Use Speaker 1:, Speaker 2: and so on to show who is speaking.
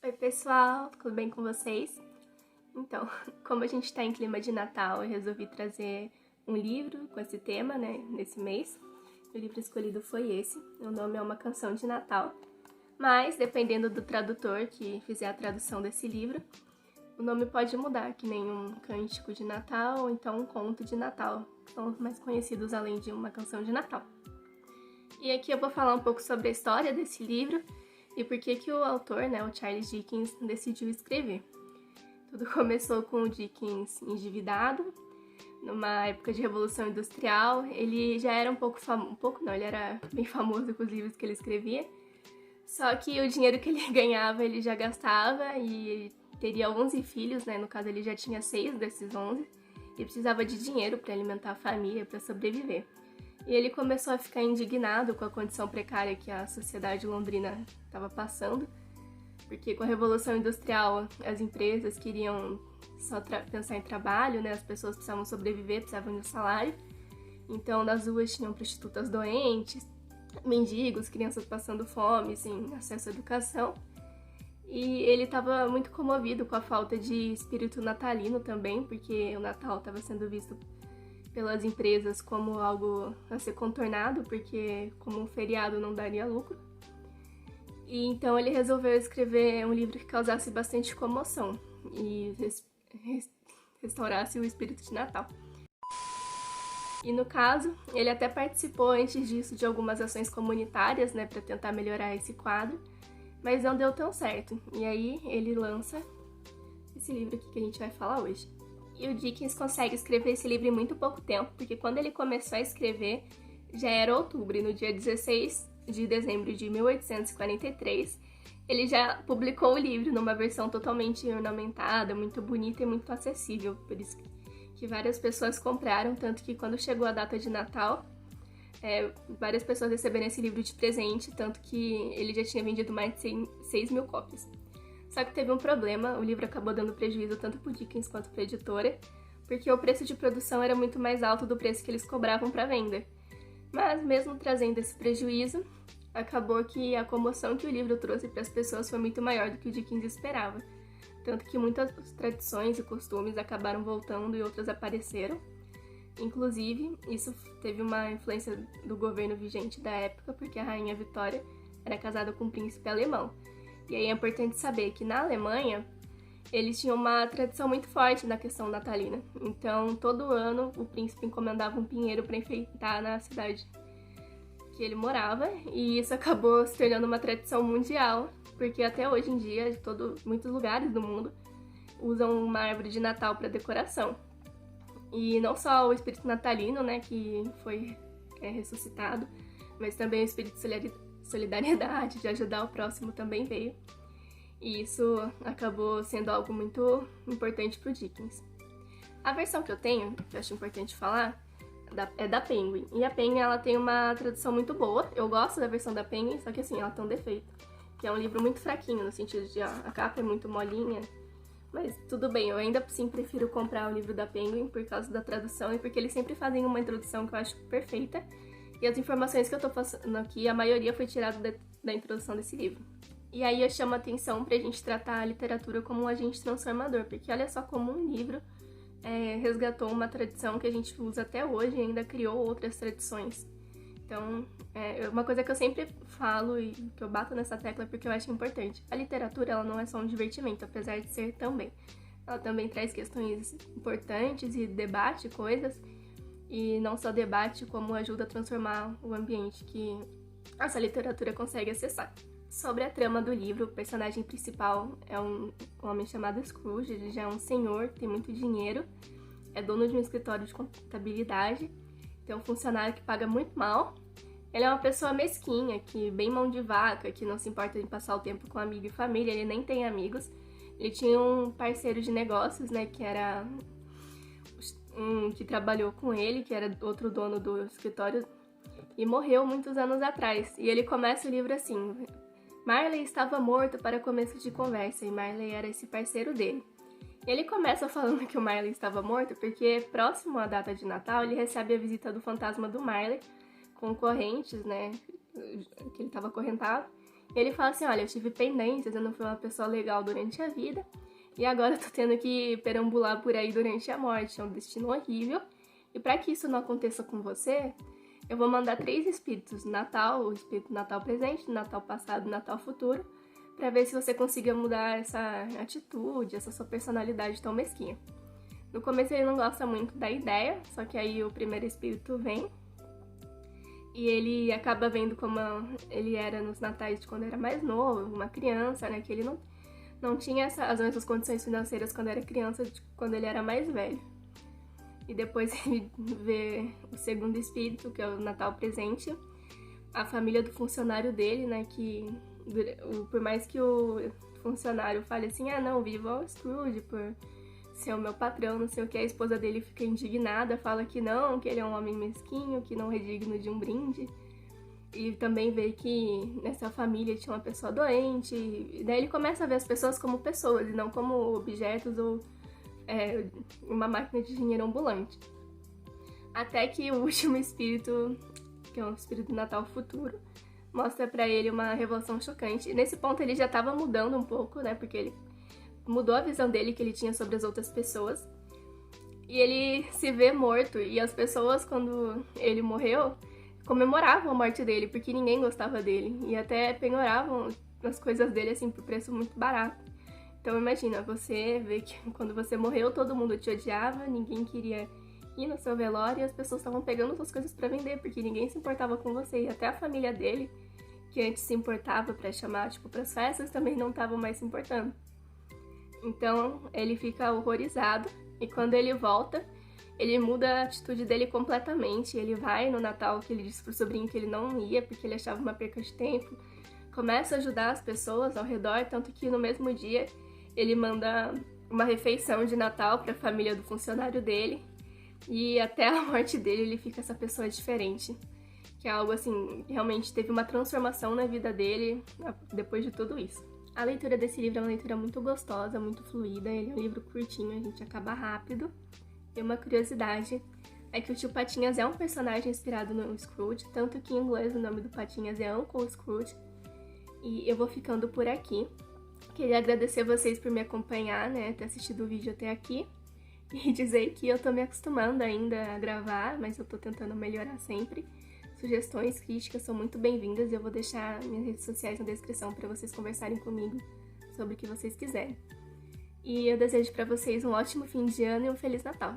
Speaker 1: Oi pessoal, tudo bem com vocês? Então, como a gente tá em clima de Natal, eu resolvi trazer um livro com esse tema, né, nesse mês. O livro escolhido foi esse, o nome é Uma Canção de Natal. Mas, dependendo do tradutor que fizer a tradução desse livro, o nome pode mudar, que nem um cântico de Natal ou então um conto de Natal, que são os mais conhecidos além de Uma Canção de Natal. E aqui eu vou falar um pouco sobre a história desse livro e por que que o autor, né, o Charles Dickens, decidiu escrever. Tudo começou com o Dickens endividado, numa época de Revolução Industrial. Ele já era ele era bem famoso com os livros que ele escrevia. Só que o dinheiro que ele ganhava, ele já gastava e ele teria 11 filhos, né? No caso, ele já tinha 6 desses 11 e precisava de dinheiro para alimentar a família, para sobreviver. E ele começou a ficar indignado com a condição precária que a sociedade londrina estava passando, porque com a Revolução Industrial as empresas queriam só pensar em trabalho, né? As pessoas precisavam sobreviver, precisavam de um salário. Então nas ruas tinham prostitutas doentes, mendigos, crianças passando fome, sem acesso à educação. E ele estava muito comovido com a falta de espírito natalino também, porque o Natal estava sendo visto pelas empresas como algo a ser contornado, porque como um feriado não daria lucro. E então ele resolveu escrever um livro que causasse bastante comoção e restaurasse o espírito de Natal. E no caso, ele até participou antes disso de algumas ações comunitárias, né, para tentar melhorar esse quadro, mas não deu tão certo. E aí ele lança esse livro aqui que a gente vai falar hoje. E o Dickens consegue escrever esse livro em muito pouco tempo, porque quando ele começou a escrever já era outubro, e no dia 16 de dezembro de 1843, ele já publicou o livro numa versão totalmente ornamentada, muito bonita e muito acessível, por isso que várias pessoas compraram, tanto que quando chegou a data de Natal, várias pessoas receberam esse livro de presente, tanto que ele já tinha vendido mais de 6 mil cópias. Só que teve um problema, o livro acabou dando prejuízo tanto para o Dickens quanto para a editora, porque o preço de produção era muito mais alto do preço que eles cobravam para venda. Mas mesmo trazendo esse prejuízo, acabou que a comoção que o livro trouxe para as pessoas foi muito maior do que o Dickens esperava. Tanto que muitas tradições e costumes acabaram voltando e outras apareceram. Inclusive, isso teve uma influência do governo vigente da época, porque a rainha Vitória era casada com um príncipe alemão. E aí é importante saber que na Alemanha, eles tinham uma tradição muito forte na questão natalina. Então, todo ano, o príncipe encomendava um pinheiro para enfeitar na cidade que ele morava, e isso acabou se tornando uma tradição mundial, porque até hoje em dia, muitos lugares do mundo usam uma árvore de Natal para decoração. E não só o espírito natalino, né, que foi ressuscitado, mas também o espírito de solidariedade, de ajudar o próximo também veio. E isso acabou sendo algo muito importante para o Dickens. A versão que eu tenho, que eu acho importante falar, é da Penguin. E a Penguin, ela tem uma tradução muito boa. Eu gosto da versão da Penguin, só que assim, ela tem um defeito. Que é um livro muito fraquinho, no sentido de a capa é muito molinha. Mas tudo bem, eu ainda assim prefiro comprar o livro da Penguin por causa da tradução e porque eles sempre fazem uma introdução que eu acho perfeita. E as informações que eu tô passando aqui, a maioria foi tirada da introdução desse livro. E aí eu chamo a atenção pra gente tratar a literatura como um agente transformador, porque olha só como um livro resgatou uma tradição que a gente usa até hoje e ainda criou outras tradições. Então, uma coisa que eu sempre falo e que eu bato nessa tecla é porque eu acho importante. A literatura, ela não é só um divertimento, apesar de ser também. Ela também traz questões importantes e debate coisas, e não só debate, como ajuda a transformar o ambiente que essa literatura consegue acessar. Sobre a trama do livro, o personagem principal é um homem chamado Scrooge. Ele já é um senhor, tem muito dinheiro, é dono de um escritório de contabilidade, tem um funcionário que paga muito mal. Ele é uma pessoa mesquinha, que bem mão de vaca, que não se importa em passar o tempo com amigo e família, ele nem tem amigos. Ele tinha um parceiro de negócios, né, que era um que trabalhou com ele, que era outro dono do escritório, e morreu muitos anos atrás. E ele começa o livro assim: Marley estava morto para começo de conversa, e Marley era esse parceiro dele. Ele começa falando que o Marley estava morto porque, próximo à data de Natal, ele recebe a visita do fantasma do Marley, com correntes, né, que ele estava acorrentado. Ele fala assim, olha, eu tive pendências, eu não fui uma pessoa legal durante a vida, e agora eu tô tendo que perambular por aí durante a morte, é um destino horrível. E para que isso não aconteça com você, eu vou mandar 3 espíritos, Natal, o espírito Natal presente, Natal passado, Natal futuro, para ver se você consiga mudar essa atitude, essa sua personalidade tão mesquinha. No começo ele não gosta muito da ideia, só que aí o primeiro espírito vem e ele acaba vendo como ele era nos natais de quando era mais novo, uma criança, né, que ele não tinha as mesmas condições financeiras quando era criança de quando ele era mais velho. E depois ele vê o segundo espírito, que é o Natal presente, a família do funcionário dele, né, que por mais que o funcionário fale assim, ah não, viva o Scrooge por ser o meu patrão, não sei o que, a esposa dele fica indignada, fala que não, que ele é um homem mesquinho, que não é digno de um brinde. E também vê que nessa família tinha uma pessoa doente, e daí ele começa a ver as pessoas como pessoas e não como objetos ou uma máquina de dinheiro ambulante. Até que o último espírito, que é um espírito do Natal futuro, mostra pra ele uma revelação chocante. E nesse ponto ele já tava mudando um pouco, né, porque ele mudou a visão dele que ele tinha sobre as outras pessoas. E ele se vê morto, e as pessoas, quando ele morreu, comemoravam a morte dele, porque ninguém gostava dele. E até penhoravam as coisas dele, assim, por preço muito barato. Então imagina, você vê que quando você morreu, todo mundo te odiava, ninguém queria ir no seu velório, e as pessoas estavam pegando suas coisas pra vender, porque ninguém se importava com você. E até a família dele, que antes se importava pra chamar, tipo, pras festas, também não estavam mais se importando. Então ele fica horrorizado, e quando ele volta, ele muda a atitude dele completamente. Ele vai no Natal, que ele disse pro sobrinho que ele não ia, porque ele achava uma perca de tempo, começa a ajudar as pessoas ao redor, tanto que no mesmo dia ele manda uma refeição de Natal para a família do funcionário dele, e até a morte dele ele fica essa pessoa diferente, que é algo assim, realmente teve uma transformação na vida dele depois de tudo isso. A leitura desse livro é uma leitura muito gostosa, muito fluida, ele é um livro curtinho, a gente acaba rápido. E uma curiosidade é que o tio Patinhas é um personagem inspirado no Scrooge, tanto que em inglês o nome do Patinhas é Uncle Scrooge. E eu vou ficando por aqui. Queria agradecer vocês por me acompanhar, né, ter assistido o vídeo até aqui. E dizer que eu tô me acostumando ainda a gravar, mas eu tô tentando melhorar sempre. Sugestões, críticas são muito bem-vindas e eu vou deixar minhas redes sociais na descrição para vocês conversarem comigo sobre o que vocês quiserem. E eu desejo para vocês um ótimo fim de ano e um Feliz Natal!